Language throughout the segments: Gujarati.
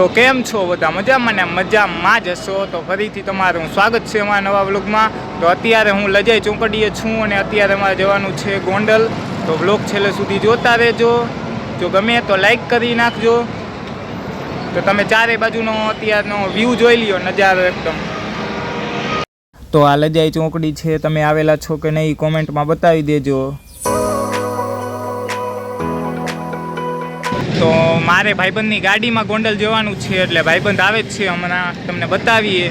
તો કેમ છો બધા? મજામાં ને? મજામાં જ હશો. તો ફરીથી તમારું સ્વાગત છે અમારા નવા વ્લોગમાં. તો અત્યારે હું લજાઈ ચોકડીએ છું અને અત્યારે અમારે જવાનું છે ગોંડલ. તો વ્લોગ છેલ્લે સુધી જોતા રહેજો. જો ગમે તો લાઈક કરી નાખજો. તો તમે ચારે બાજુનો અત્યારનો વ્યૂ જોઈ લ્યો, નજારો એકદમ. તો આ લજાઈ ચોકડી છે, તમે આવેલા છો કે નહીં કોમેન્ટમાં બતાવી દેજો. તો મારે ભાઈબંધની ગાડીમાં ગોંડલ જવાનું છે, એટલે ભાઈબંધ આવે જ છે હમણાં, તમને બતાવીએ.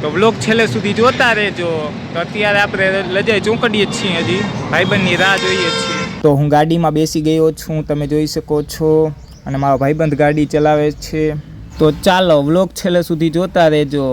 તો વ્લોગ છેલ્લે સુધી જોતા રહેજો. તો અત્યારે આપણે લજાઈ ચોકડીએ જ છીએ, હજી ભાઈબંધની રાહ જોઈએ છીએ. તો હું ગાડીમાં બેસી ગયો છું, તમે જોઈ શકો છો, અને મારો ભાઈબંધ ગાડી ચલાવે છે. તો ચાલો વ્લોગ છેલ્લે સુધી જોતા રહેજો.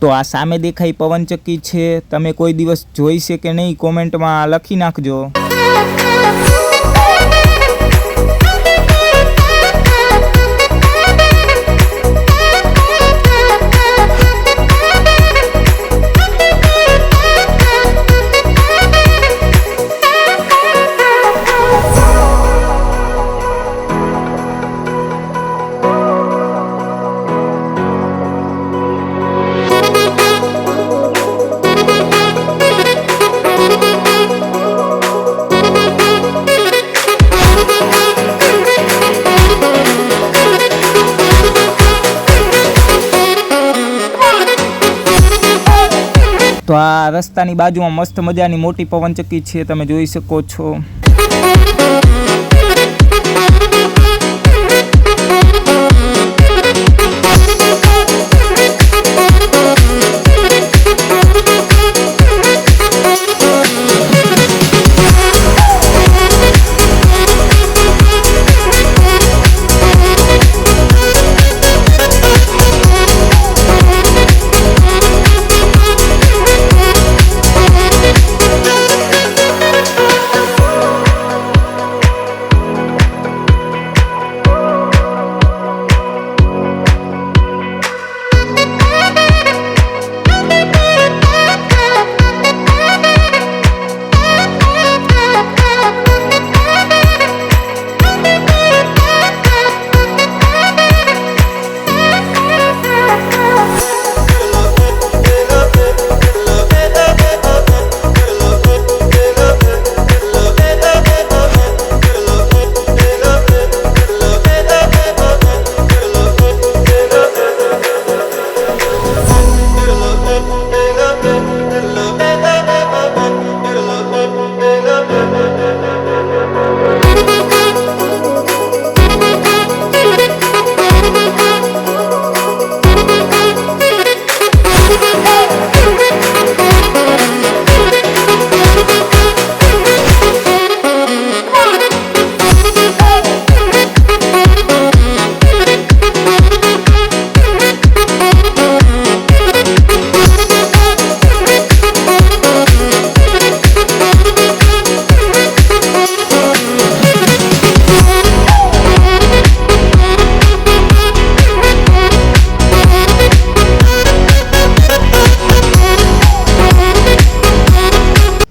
તો આ સામે દેખાય પવનચક્કી છે, તમે કોઈ દિવસ જોઈ છે કે નહીં કોમેન્ટમાં લખી નાખજો. તો આ રસ્તાની બાજુમાં મસ્ત મજાની મોટી પવનચક્કી છે, તમે જોઈ શકો છો.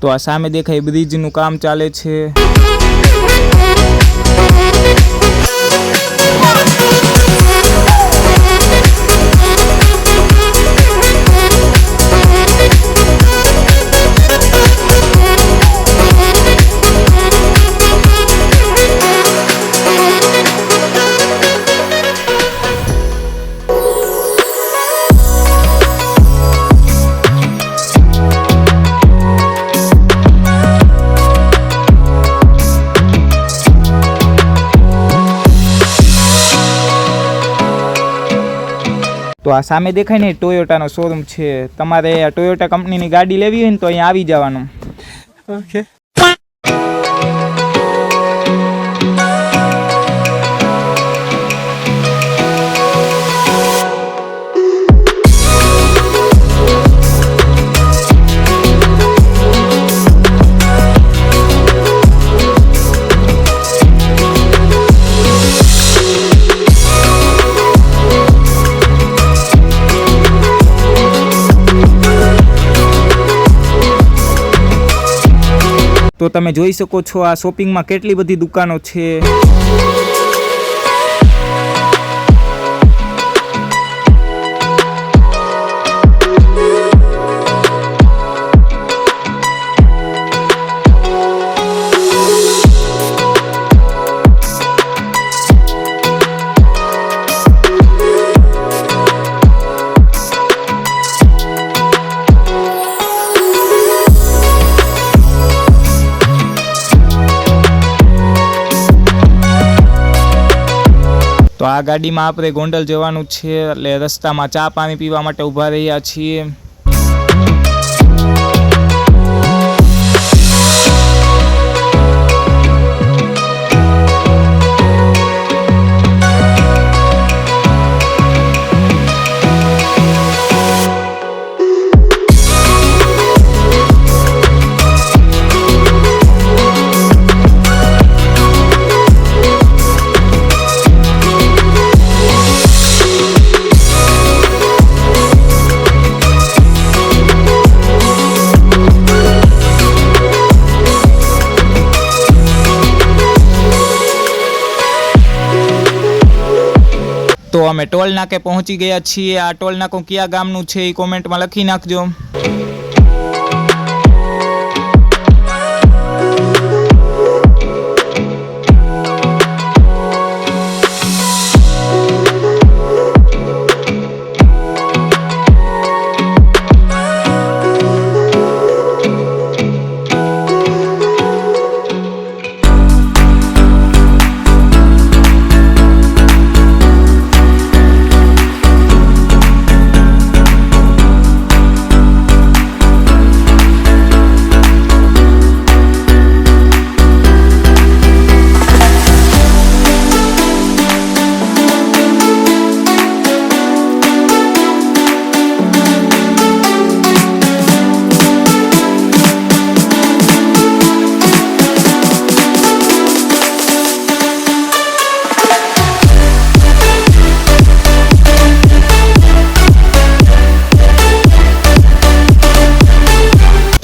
તો આ સામે દેખાય બ્રિજનું કામ ચાલે છે. તો આ સામે દેખાય ને ટોયોટાનો શોરૂમ છે, તમારે આ ટોયોટા કંપનીની ગાડી લેવી હોય ને તો અહીંયા આવી જવાનું. ઓકે. તો તમે જોઈ શકો છો આ શોપિંગમાં કેટલી બધી દુકાનો છે. તો આ ગાડીમાં આપણે ગોંડલ જવાનું છે, એટલે રસ્તામાં ચા પાણી પીવા માટે ઊભા રહ્યા છીએ. તો અમે ટોલ નાકે પહોંચી ગયા છીએ. આ ટોલ નાકો કયા ગામનું છે એ કોમેન્ટમાં લખી નાખજો.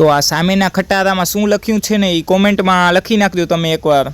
તો આ સામેના ખટારામાં શું લખ્યું છે ને એ કોમેન્ટમાં લખી નાખજો તમે એકવાર.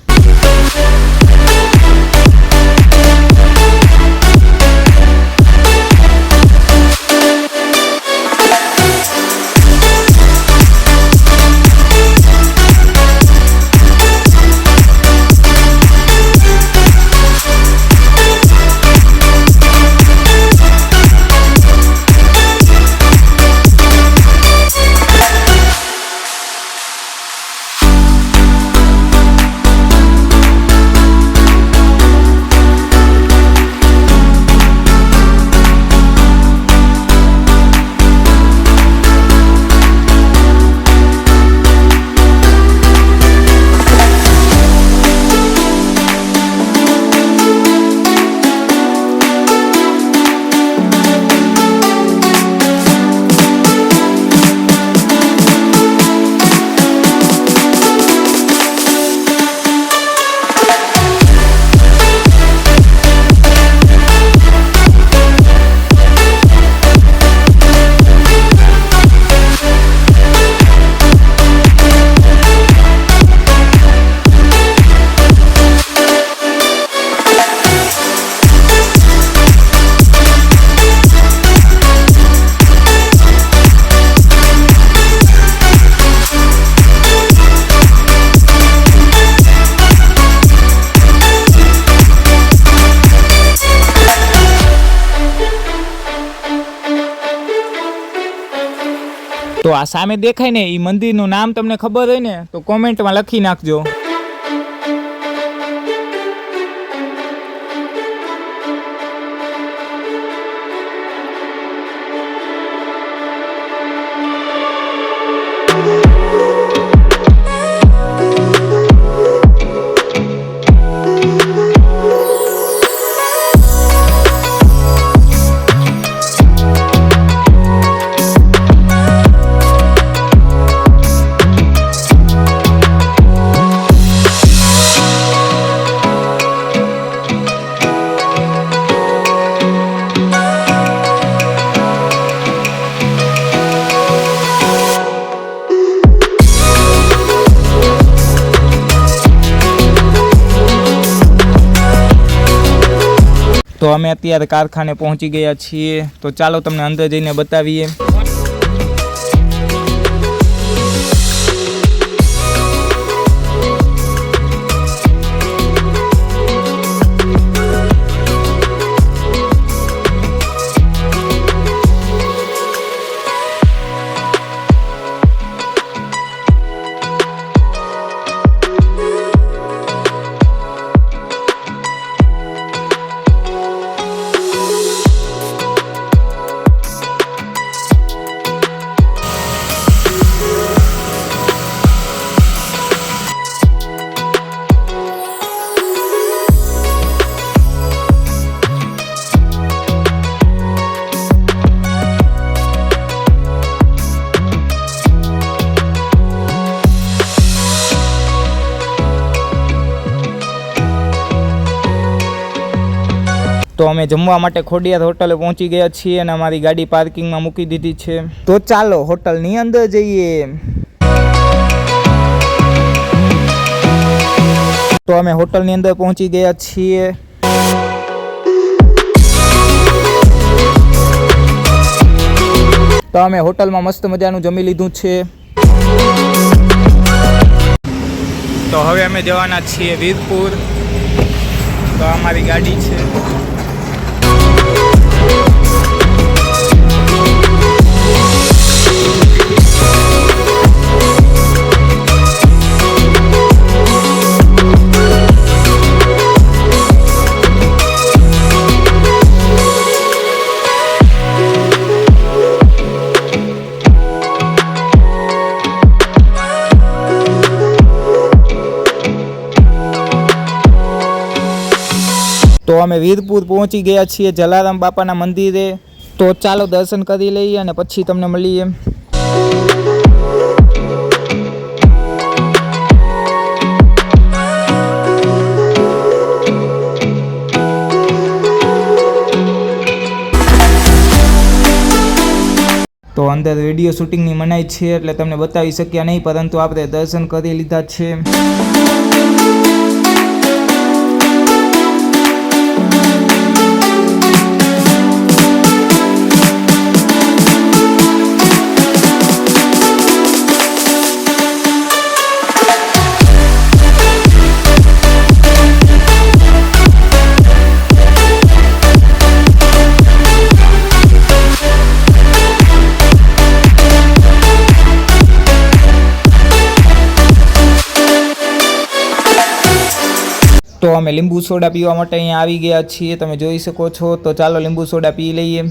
તો આ સામે દેખાય ને એ મંદિરનું નામ તમને ખબર હોય ને તો કોમેન્ટમાં લખી નાખજો. તો અમે અત્યારે કારખાને પહોંચી ગયા છીએ, તો ચાલો તમને અંદર જઈને બતાવીએ. તો અમે જમવા માટે ખોડિયાર હોટલે પહોંચી ગયા છીએ અને અમારી ગાડી પાર્કિંગમાં મૂકી દીધી છે. તો ચાલો હોટલની અંદર જઈએ. તો અમે હોટલની અંદર પહોંચી ગયા છીએ. તો અમે હોટલમાં મસ્ત મજાનું જમી લીધું છે. તો હવે અમે જવાના છીએ વીરપુર. તો અમારી ગાડી છે. તો અમે વીરપુર પહોંચી ગયા છીએ જલારામ બાપાના મંદિરે. તો ચાલો દર્શન કરી લઈએ અને પછી તમને મળીએ. તો અંદર વિડીયો શૂટિંગની મનાઈ છે એટલે તમને બતાવી શક્યા નહીં, પરંતુ આપણે દર્શન કરી લીધા છે. તો અમે લીંબુ સોડા પીવા માટે અહીંયા આવી ગયા છીએ, તમે જોઈ શકો છો. તો ચાલો લીંબુ સોડા પી લઈએ.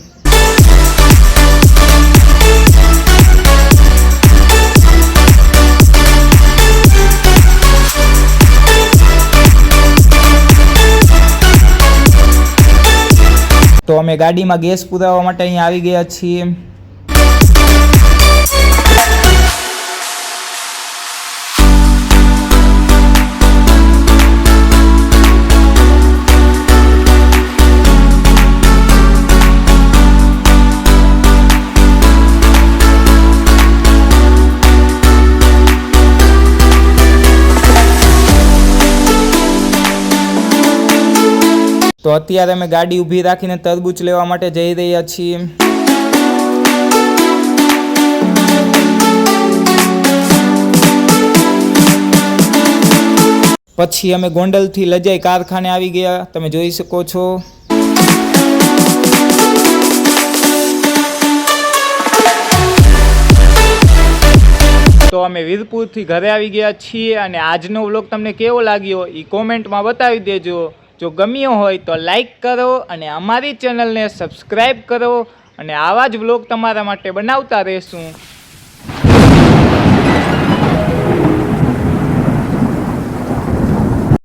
તો અમે ગાડીમાં ગેસ પુરાવવા માટે અહીંયા આવી ગયા છીએ. તો અત્યારે અમે ગાડી ઊભી રાખીને તરબૂચ લેવા માટે જઈ રહ્યા છીએ. પછી અમે ગોંડલથી લજાઈ કારખાને આવી ગયા, તમે જોઈ શકો છો. તો અમે વીરપુરથી ઘરે આવી ગયા છીએ અને આજનો વ્લોગ તમને કેવો લાગ્યો એ કોમેન્ટમાં બતાવી દેજો. જો ગમ્યો હોય તો લાઈક કરો અને અમારી ચેનલને સબસ્ક્રાઈબ કરો અને આવા જ વ્લોગ તમારા માટે બનાવતા રહેશું.